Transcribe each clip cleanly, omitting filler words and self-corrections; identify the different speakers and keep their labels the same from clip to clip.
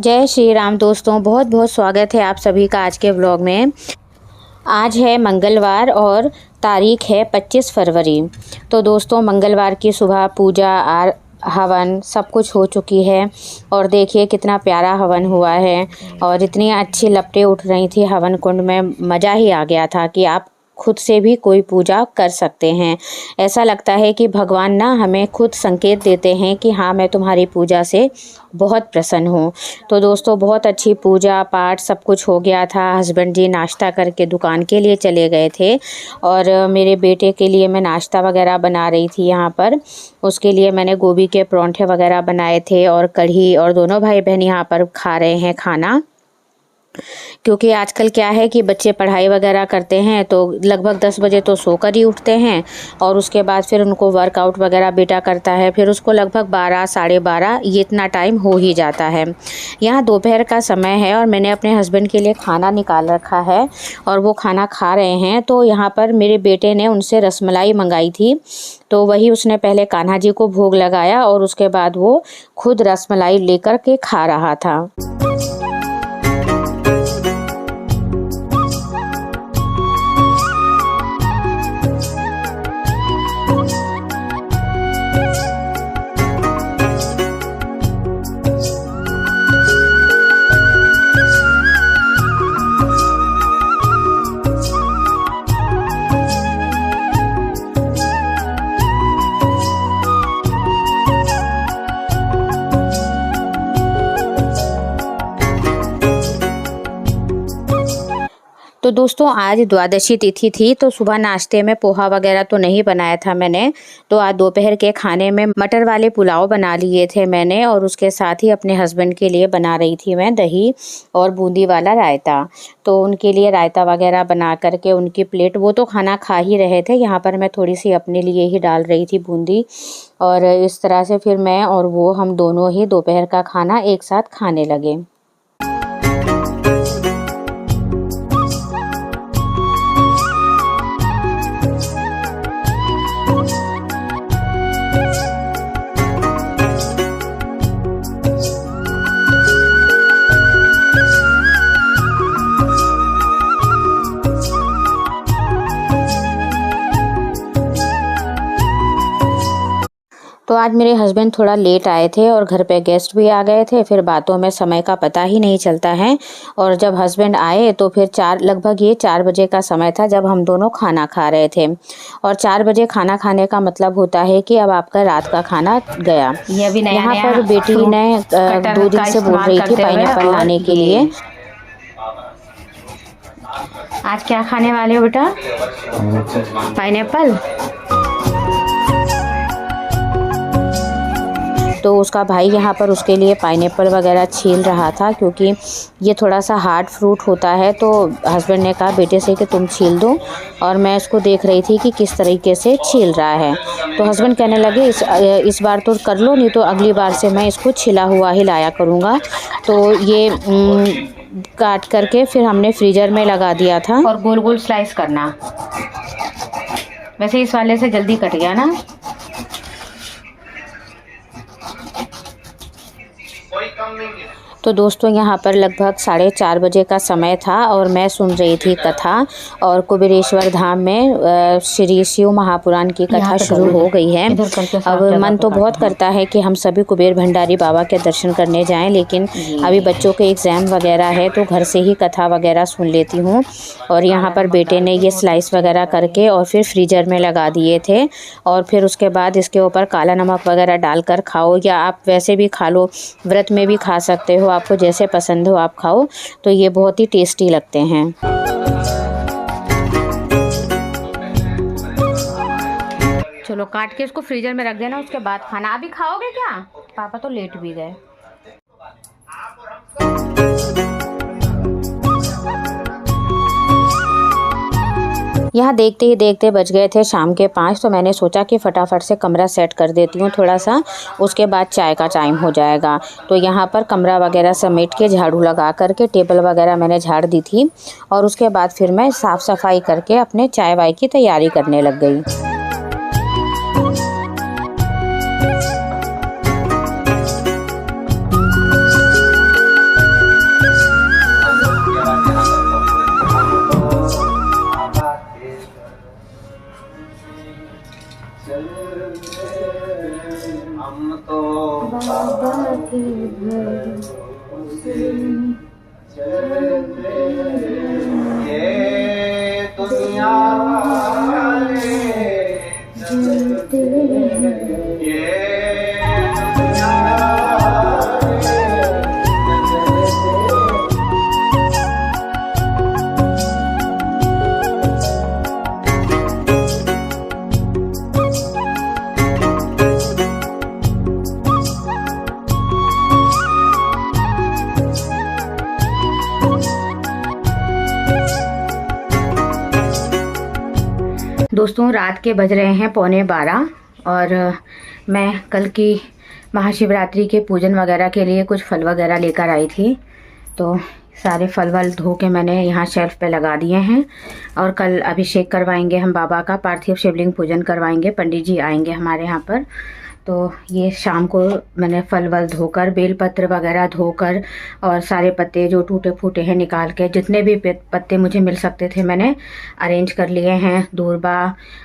Speaker 1: जय श्री राम दोस्तों, बहुत बहुत स्वागत है आप सभी का आज के व्लॉग में। आज है मंगलवार और तारीख है 25 फरवरी। तो दोस्तों मंगलवार की सुबह पूजा हवन सब कुछ हो चुकी है और देखिए कितना प्यारा हवन हुआ है और इतनी अच्छी लपटें उठ रही थी हवन कुंड में। मज़ा ही आ गया था कि आप खुद से भी कोई पूजा कर सकते हैं। ऐसा लगता है कि भगवान ना हमें खुद संकेत देते हैं कि हाँ मैं तुम्हारी पूजा से बहुत प्रसन्न हूँ। तो दोस्तों बहुत अच्छी पूजा पाठ सब कुछ हो गया था। हस्बैंड जी नाश्ता करके दुकान के लिए चले गए थे और मेरे बेटे के लिए मैं नाश्ता वगैरह बना रही थी यहाँ पर। उसके लिए मैंने गोभी के परांठे वगैरह बनाए थे और कढ़ी, और दोनों भाई बहन यहाँ पर खा रहे हैं खाना। क्योंकि आजकल क्या है कि बच्चे पढ़ाई वगैरह करते हैं तो लगभग 10 बजे तो सोकर ही उठते हैं और उसके बाद फिर उनको वर्कआउट वगैरह बेटा करता है, फिर उसको लगभग 12 साढ़े 12 ये इतना टाइम हो ही जाता है। यहाँ दोपहर का समय है और मैंने अपने हस्बैंड के लिए खाना निकाल रखा है और वो खाना खा रहे हैं। तो यहाँ पर मेरे बेटे ने उनसे रसमलाई मंगाई थी, तो वही उसने पहले कान्हा जी को भोग लगाया और उसके बाद वो खुद रसमलाई लेकर के खा रहा था। तो दोस्तों आज द्वादशी तिथि थी, तो सुबह नाश्ते में पोहा वगैरह तो नहीं बनाया था मैंने। तो आज दोपहर के खाने में मटर वाले पुलाव बना लिए थे मैंने और उसके साथ ही अपने हस्बैंड के लिए बना रही थी मैं दही और बूंदी वाला रायता। तो उनके लिए रायता वगैरह बना करके उनकी प्लेट, वो तो खाना खा ही रहे थे, यहाँ पर मैं थोड़ी सी अपने लिए ही डाल रही थी बूंदी। और इस तरह से फिर मैं और वो हम दोनों ही दोपहर का खाना एक साथ खाने लगे। तो आज मेरे हस्बैंड थोड़ा लेट आए थे और घर पे गेस्ट भी आ गए थे, फिर बातों में समय का पता ही नहीं चलता है। और जब हस्बैंड आए तो फिर लगभग ये 4 बजे का समय था जब हम दोनों खाना खा रहे थे। और 4 बजे खाना खाने का मतलब होता है कि अब आपका रात का खाना गया। यहाँ पर बेटी ने 2 दिन से बोल रही थी पाइनएप्पल लाने के लिए। आज क्या खाने वाले हो बेटा? पाइनएप्पल। तो उसका भाई यहाँ पर उसके लिए पाइनएप्पल वगैरह छील रहा था, क्योंकि ये थोड़ा सा हार्ड फ्रूट होता है। तो हस्बैंड ने कहा बेटे से कि तुम छील दो, और मैं इसको देख रही थी कि किस तरीके से छील रहा है। तो हस्बैंड कहने लगे इस बार तो कर लो, नहीं तो अगली बार से मैं इसको छिला हुआ ही लाया करूँगा। तो ये काट करके फिर हमने फ्रीजर में लगा दिया था। और गोल गोल स्लाइस करना, वैसे इस वाले से जल्दी कट गया ना। तो दोस्तों यहाँ पर लगभग 4:30 बजे का समय था और मैं सुन रही थी कथा। और कुबेरेश्वर धाम में श्री शिव महापुराण की कथा शुरू हो गई है। अब मन तो बहुत करता है कि हम सभी कुबेर भंडारी बाबा के दर्शन करने जाएं, लेकिन अभी बच्चों के एग्ज़ाम वगैरह है तो घर से ही कथा वगैरह सुन लेती हूँ। और यहाँ पर बेटे ने ये स्लाइस वगैरह करके और फिर फ्रीजर में लगा दिए थे। और फिर उसके बाद इसके ऊपर काला नमक वगैरह डालकर खाओ, या आप वैसे भी खा लो, व्रत में भी खा सकते हो, आपको जैसे पसंद हो आप खाओ। तो ये बहुत ही टेस्टी लगते हैं। चलो काट के इसको फ्रीजर में रख देना, उसके बाद खाना। अभी खाओगे क्या? पापा तो लेट भी गए। यहाँ देखते ही देखते बज गए थे शाम के 5। तो मैंने सोचा कि फटाफट से कमरा सेट कर देती हूँ थोड़ा सा, उसके बाद चाय का टाइम हो जाएगा। तो यहाँ पर कमरा वगैरह समेट के झाड़ू लगा करके टेबल वगैरह मैंने झाड़ दी थी और उसके बाद फिर मैं साफ़ सफाई करके अपने चाय वाय की तैयारी करने लग गई। दोस्तों रात के बज रहे हैं 11:15 और मैं कल की महाशिवरात्रि के पूजन वगैरह के लिए कुछ फल वगैरह लेकर आई थी। तो सारे फल वल धो के मैंने यहाँ शेल्फ पे लगा दिए हैं और कल अभिषेक करवाएंगे हम बाबा का, पार्थिव शिवलिंग पूजन करवाएंगे, पंडित जी आएंगे हमारे यहाँ पर। तो ये शाम को मैंने फल वल धोकर, बेलपत्र वगैरह धोकर और सारे पत्ते जो टूटे फूटे हैं निकाल के, जितने भी पत्ते मुझे मिल सकते थे मैंने अरेंज कर लिए हैं। दूर्बा,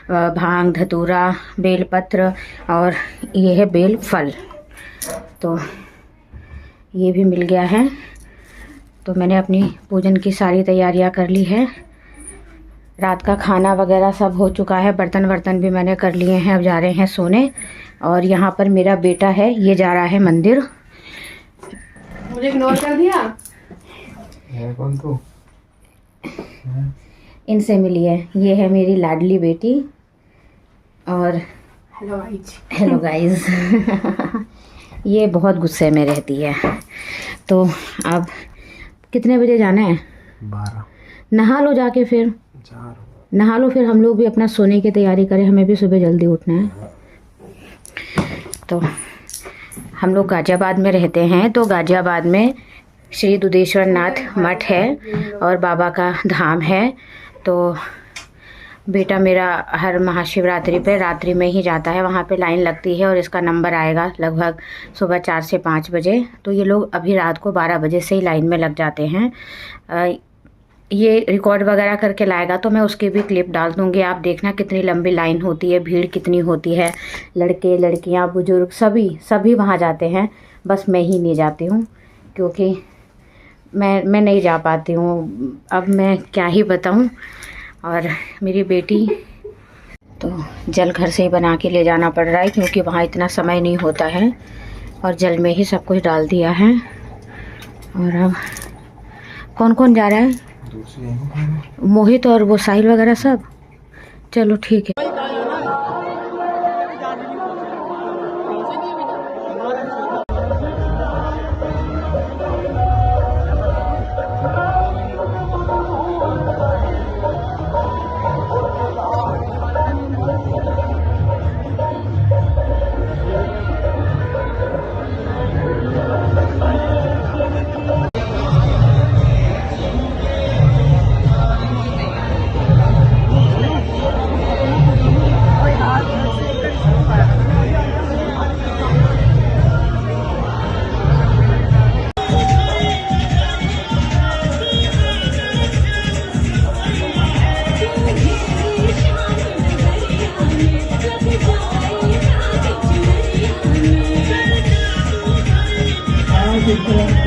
Speaker 1: भांग, धतूरा, बेलपत्र और ये है बेल फल, तो ये भी मिल गया है। तो मैंने अपनी पूजन की सारी तैयारियां कर ली है। रात का खाना वगैरह सब हो चुका है, बर्तन वर्तन भी मैंने कर लिए हैं। अब जा रहे हैं सोने। और यहाँ पर मेरा बेटा है, ये जा रहा है मंदिर।
Speaker 2: मुझे इग्नोर कर दिया।
Speaker 3: कौन तू?
Speaker 1: इनसे मिलिए, ये है मेरी लाडली बेटी। और हेलो गाइस ये बहुत गुस्से में रहती है। तो अब कितने बजे जाना है?
Speaker 3: 12।
Speaker 1: नहा लो जाके, फिर
Speaker 3: 4।
Speaker 1: नहा लो, फिर हम लोग भी अपना सोने की तैयारी करें, हमें भी सुबह जल्दी उठना है। तो हम लोग गाजियाबाद में रहते हैं, तो गाजियाबाद में श्री दुधेश्वर नाथ मठ है और बाबा का धाम है। तो बेटा मेरा हर महाशिवरात्रि पे रात्रि में ही जाता है, वहाँ पे लाइन लगती है और इसका नंबर आएगा लगभग सुबह 4 से 5 बजे। तो ये लोग अभी रात को 12 बजे से ही लाइन में लग जाते हैं। ये रिकॉर्ड वगैरह करके लाएगा तो मैं उसकी भी क्लिप डाल दूँगी। आप देखना कितनी लंबी लाइन होती है, भीड़ कितनी होती है। लड़के लड़कियाँ बुजुर्ग सभी वहाँ जाते हैं, बस मैं ही नहीं जाती हूँ क्योंकि मैं नहीं जा पाती हूँ। अब मैं क्या ही बताऊँ। और मेरी बेटी तो जल घर से ही बना के ले जाना पड़ रहा है क्योंकि वहाँ इतना समय नहीं होता है और जल में ही सब कुछ डाल दिया है। और अब कौन कौन जा रहा है? मोहित और वो साहिल वगैरह सब। चलो ठीक है।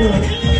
Speaker 4: Thank you.